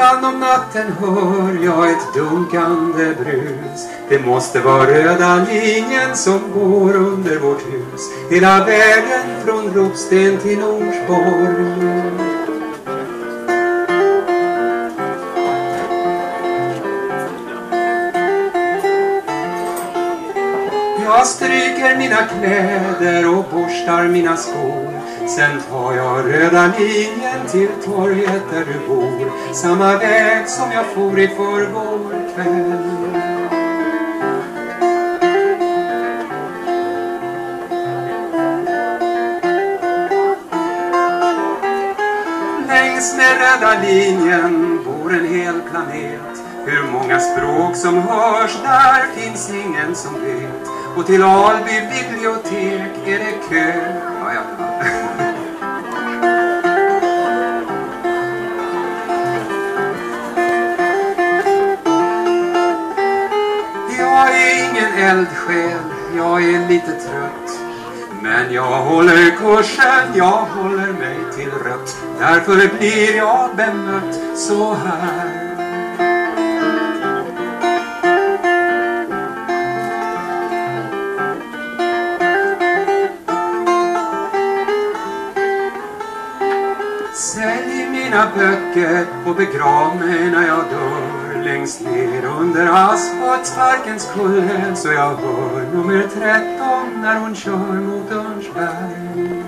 Ibland om natten hör jag ett dunkande brus. Det måste vara röda linjen som går under vårt hus. Hela vägen från Ropsten till Norsborg. Jag stryker mina kläder och borstar mina skor. Sen tar jag röda linjen till torget där du bor. Samma väg som jag for i förrgår kväll. Längs med röda linjen bor en hel planet. Hur många språk som hörs där finns ingen som vet. Och till Alby bibliotek är det kö. Jag är ingen eldsjäl, jag är lite trött. Men jag håller kursen, jag håller mig till rött. Därför blir jag bemött så här. Sälj mina böcker och begrav mig när jag dör. Längst ner under asfaltsparkens kulle, så jag hör nummer 13 när hon kör mot Örnsberg.